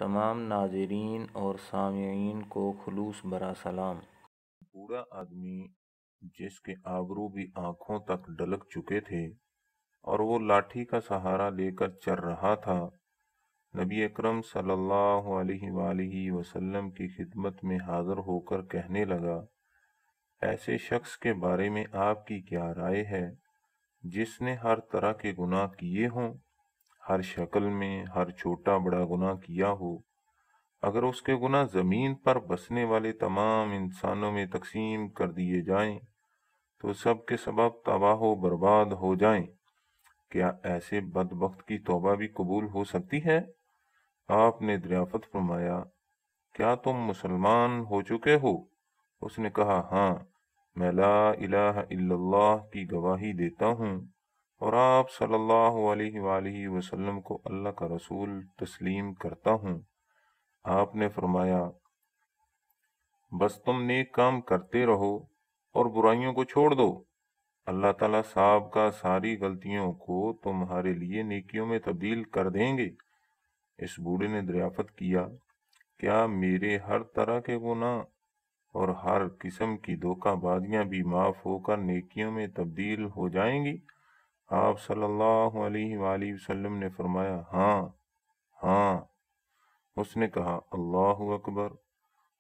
تمام ناظرین اور سامعین کو خلوص برا سلام۔ بوڑھا آدمی جس کے آبرو بھی آنکھوں تک ڈلک چکے تھے اور وہ لاٹھی کا سہارا لے کر چل رہا تھا، نبی اکرم صلی اللہ علیہ وآلہ وسلم کی خدمت میں حاضر ہو کر کہنے لگا، ایسے شخص کے بارے میں آپ کی کیا رائے ہے جس نے ہر طرح کے گناہ کیے ہوں، ہر شکل میں ہر چھوٹا بڑا گناہ کیا ہو؟ اگر اس کے گناہ زمین پر بسنے والے تمام انسانوں میں تقسیم کر دیے جائیں تو سب کے سبب تباہ و برباد ہو جائیں، کیا ایسے بدبخت کی توبہ بھی قبول ہو سکتی ہے؟ آپ نے دریافت فرمایا، کیا تم مسلمان ہو چکے ہو؟ اس نے کہا، ہاں، میں لا الہ الا اللہ کی گواہی دیتا ہوں اور آپ صلی اللہ علیہ وآلہ وسلم کو اللہ کا رسول تسلیم کرتا ہوں۔ آپ نے فرمایا، بس تم نیک کام کرتے رہو اور برائیوں کو چھوڑ دو، اللہ تعالیٰ صاحب کا ساری غلطیوں کو تمہارے لیے نیکیوں میں تبدیل کر دیں گے۔ اس بوڑھے نے دریافت کیا، کیا میرے ہر طرح کے گناہ اور ہر قسم کی دھوکہ بازیاں بھی معاف ہو کر نیکیوں میں تبدیل ہو جائیں گی؟ آپ صلی اللہ علیہ وآلہ وسلم نے فرمایا، ہاں ہاں۔ اس نے کہا، اللہ اکبر،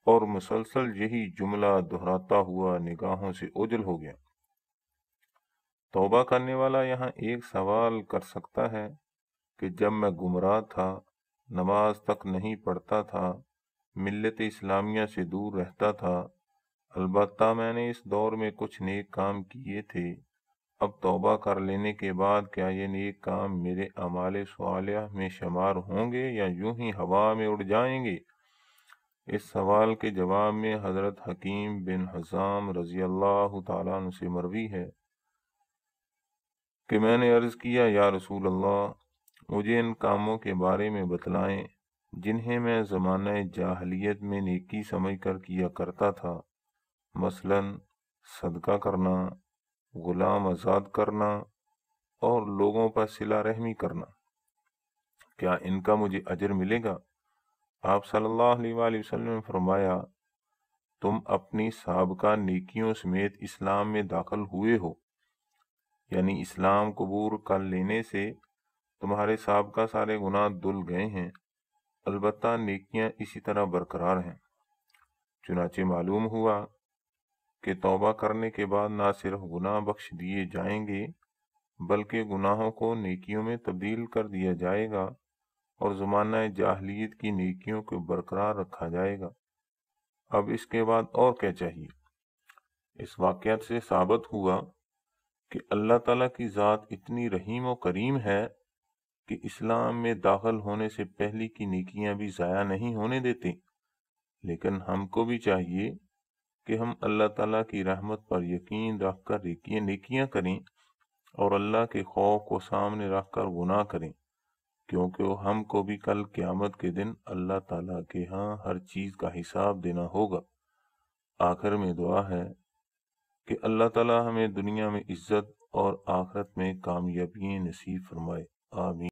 اور مسلسل یہی جملہ دہراتا ہوا نگاہوں سے اوجھل ہو گیا۔ توبہ کرنے والا یہاں ایک سوال کر سکتا ہے کہ جب میں گمراہ تھا، نماز تک نہیں پڑھتا تھا، ملت اسلامیہ سے دور رہتا تھا، البتہ میں نے اس دور میں کچھ نیک کام کیے تھے، اب توبہ کر لینے کے بعد کیا یہ نیک کام میرے اعمال صالحہ میں شمار ہوں گے یا یوں ہی ہوا میں اڑ جائیں گے؟ اس سوال کے جواب میں حضرت حکیم بن حزام رضی اللہ تعالیٰ عنہ سے مروی ہے کہ میں نے عرض کیا، یا رسول اللہ، مجھے ان کاموں کے بارے میں بتلائیں جنہیں میں زمانہ جاہلیت میں نیکی سمجھ کر کیا کرتا تھا، مثلاً صدقہ کرنا، غلام آزاد کرنا اور لوگوں پر صلہ رحمی کرنا، کیا ان کا مجھے اجر ملے گا؟ آپ صلی اللہ علیہ وآلہ وسلم نے فرمایا، تم اپنی سابقہ نیکیوں سمیت اسلام میں داخل ہوئے ہو، یعنی اسلام قبول کر لینے سے تمہارے سابقہ سارے گناہ دھل گئے ہیں، البتہ نیکیاں اسی طرح برقرار ہیں۔ چنانچہ معلوم ہوا کہ توبہ کرنے کے بعد نہ صرف گناہ بخش دیے جائیں گے بلکہ گناہوں کو نیکیوں میں تبدیل کر دیا جائے گا اور زمانہ جاہلیت کی نیکیوں کو برقرار رکھا جائے گا۔ اب اس کے بعد اور کیا چاہیے؟ اس واقعات سے ثابت ہوا کہ اللہ تعالیٰ کی ذات اتنی رحیم و کریم ہے کہ اسلام میں داخل ہونے سے پہلی کی نیکیاں بھی ضائع نہیں ہونے دیتے، لیکن ہم کو بھی چاہیے کہ ہم اللہ تعالیٰ کی رحمت پر یقین رکھ کر نیکیاں کریں اور اللہ کے خوف کو سامنے رکھ کر گناہ کریں، کیونکہ ہم کو بھی کل قیامت کے دن اللہ تعالیٰ کے ہاں ہر چیز کا حساب دینا ہوگا۔ آخر میں دعا ہے کہ اللہ تعالیٰ ہمیں دنیا میں عزت اور آخرت میں کامیابی نصیب فرمائے، آمین۔